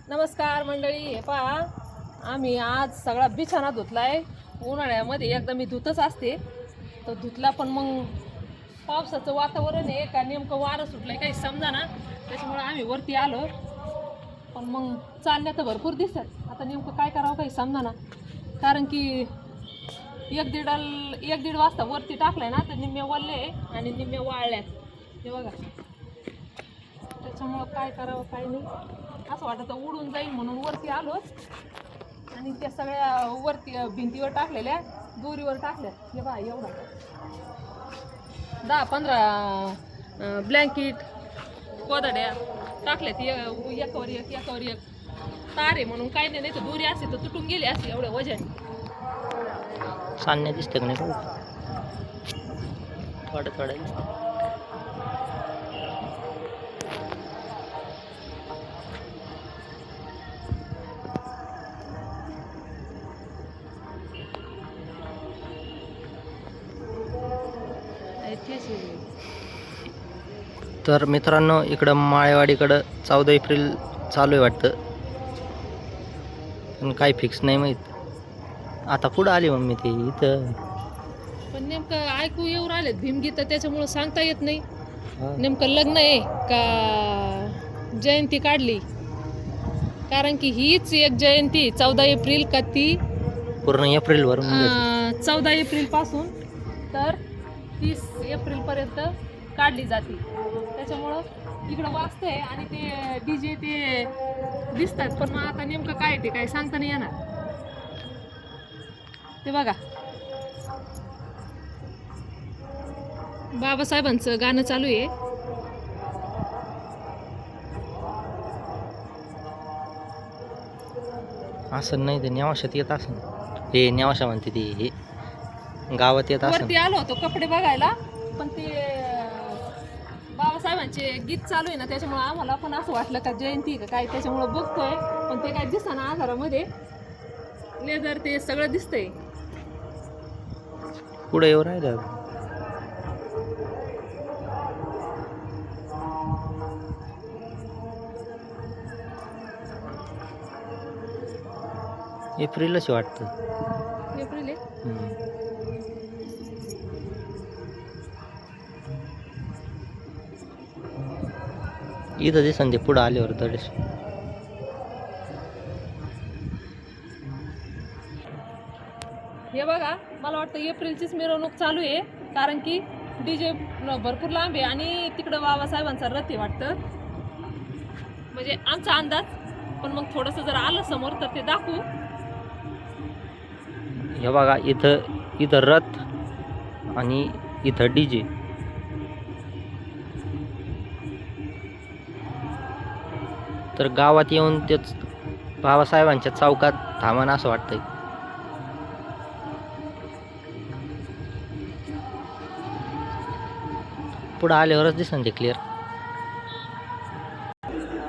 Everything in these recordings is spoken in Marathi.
नमस्कार मंडळी, हे पहा आम्ही आज सगळा बिछाना धुतलाय. उन्हाळ्यामध्ये एकदा मी धुतच असते, तर धुतला पण मग पावसाचं वातावरण आहे का नेमकं वारं सुटलंय काही समजा ना, त्याच्यामुळे आम्ही वरती आलो. पण मग चालल्या तर भरपूर दिसतात. आता नेमकं काय करावं काही समजा ना, कारण की एक दीड वाजता वरती टाकलाय ना, तर निम्मे वल्ले आणि निम्मे वाळल्यात. हे बघा, त्याच्यामुळं काय करावं काय नाही असं वाटतं, उडून जाईल म्हणून वरती आलो. आणि त्या सगळ्या वरती भिंतीवर टाकलेल्या दोरीवर टाकल्या. हे बघा, एवढा 10-15 ब्लँकेट कोदड्या टाकल्यात एकावर एक तार आहे म्हणून काही नाही, तर दोरी असते तर तुटून गेली असते एवढ्या वजन. सान्या दिसतं का नाही थोडं दिसतं. तर मित्रांनो, इकडं माळेवाडीकडं 14 एप्रिल चालू आहे वाटतं, पण काही फिक्स नाही माहीत. आता पुढं आली मम्मी ते इथं, पण नेमकं ऐकू येऊ राहिलेत भीमगीत, त्याच्यामुळं सांगता येत नाही नेमकं लग्न आहे का जयंती काढली. कारण की हीच एक जयंती 14 एप्रिल का ती पूर्ण एप्रिलवर 14 एप्रिल पासून तर 30 एप्रिल पर्यंत काढली जाते. त्याच्यामुळं इकडं वाजतंय आणि ते डीजे ते दिसतात, पण मग आता नेमकं काय ते काय सांगता नाही येणार. ते बघा, बाबासाहेबांचं गाणं चालू आहे. असं नाही, ते नेवाशात येत असं, हे नेवाशा म्हणते ते हे गावात येत असं. वरती आलो होतो कपडे बघायला, पण ते बाबासाहेबांचे गीत चालू आहे ना, त्याच्यामुळे आम्हाला पण असं वाटलं का जयंती का काय, त्याच्यामुळं बघतोय. पण ते काय दिसताना आधारामध्ये लेदर ते सगळं दिसतंय. पुढे येऊ राहिलं. एप्रिलच वाटतं. एप्रिल आहे. इथं दिसन ते पुढं आल्यावर थोडेस. हे बघा, मला वाटतं एप्रिलचीच मिरवणूक चालू आहे, कारण की डीजे भरपूर लांब आहे आणि तिकडं बाबासाहेबांचा रथ आहे वाटतं, म्हणजे आमचा अंदाज. पण मग थोडंसं जर आलं समोर तर ते दाखवू. हे बघा, इथं रथ आणि इथं डीजे. तर गावात येऊन तेच बाबासाहेबांच्या चौकात थांबणं असं वाटतंय. पुढं आल्यावरच दिसन ते क्लिअर.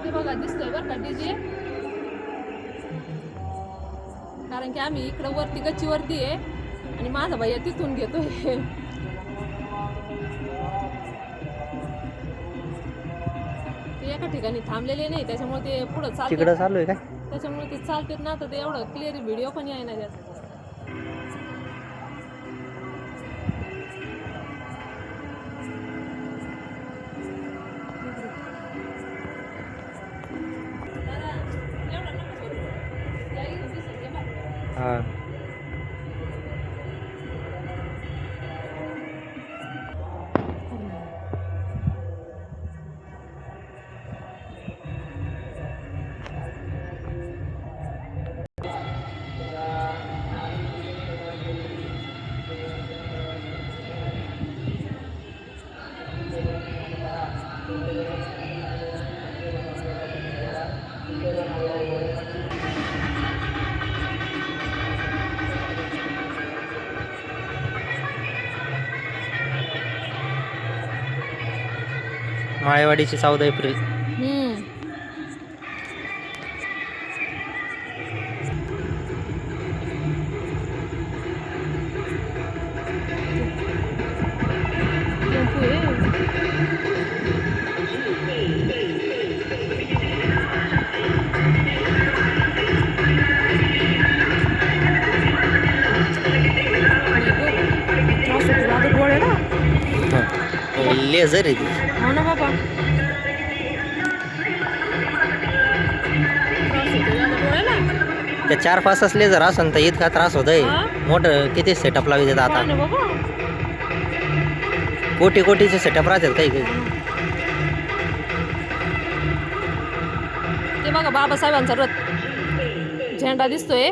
ते बघा, दिसतोय बरं का डीजे, कारण की आम्ही इकडं वरती गच्चीवरती आहे आणि माझा भैया तिथून घेतोय. ते एका ठिकाणी थांबलेले नाही, त्याच्यामुळे ते पुढं चालते. तिकडं चालू आहे काय? त्याच्यामुळे ते चालतेत ना, तर ते एवढं क्लिअर व्हिडिओ पण याय ना त्यात. हां. माळेवाडीची 14 एप्रिल. टेम्पो आहे. लेझर आहे ती. हो ना बाबा. त्रास होतो याला डोळ्याला. त्या 4-5 लेझर असन तर इतका त्रास होतोय. हा? मोठं किती सेटअप लावी देतात हा आता. ना बाबा. कोटीचे सेटअप राहतात काही काही. ते बघा बाबासाहेबांचा रथ झेंडा दिसतोय.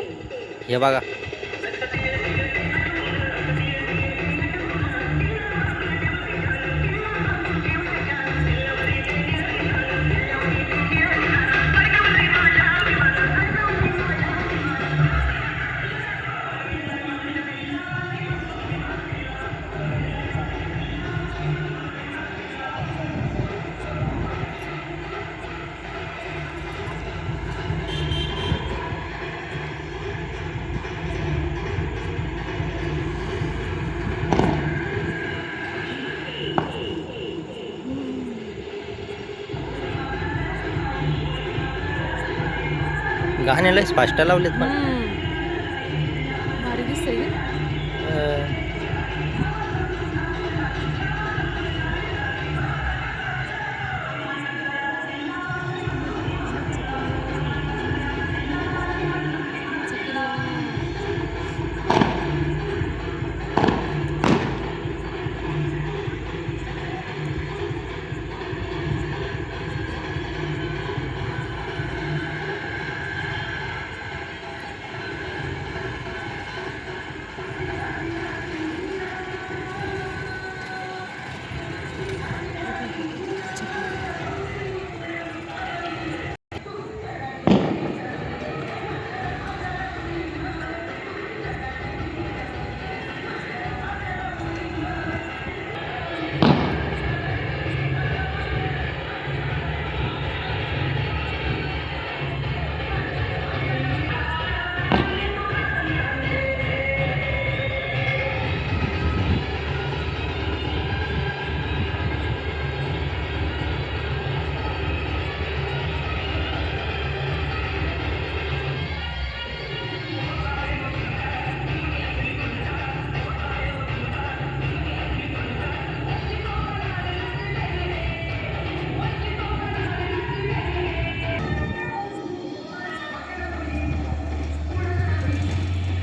हे बघा. गाण्याला फास्ट लावलेत पण. भारी दिसतंय रे.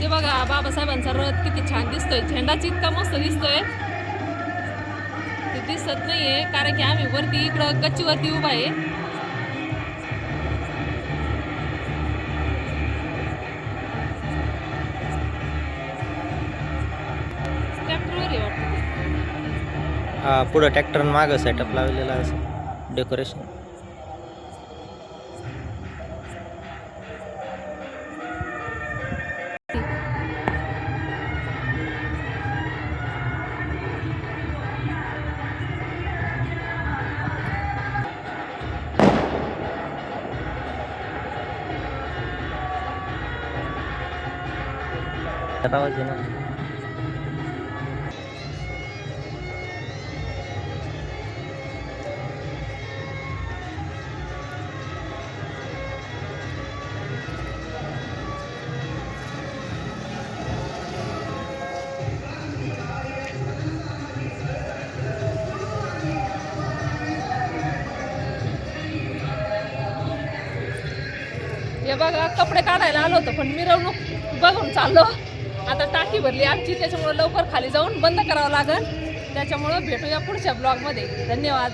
ते बघा बाबासाहेबांचा रथ किती छान दिसतोय. झेंडाच इतका मस्त दिसतोय. ते दिसत नाहीये कारण की आम्ही वरती इकडं गच्चीवरती उभा आहे. ट्रॅक्टरवर आहे वाटतं. हा पुढं ट्रॅक्टर मागं सेटअप लावलेला असं डेकोरेशन. आवाज आहे ना. हे बघा कपडे काढायला आलो होतो पण मिरवणूक बघून चाललो. आता टाकी भरली आमची त्याच्यामुळे लवकर खाली जाऊन बंद करावं लागेल. त्याच्यामुळं भेटूया पुढच्या ब्लॉगमध्ये. धन्यवाद.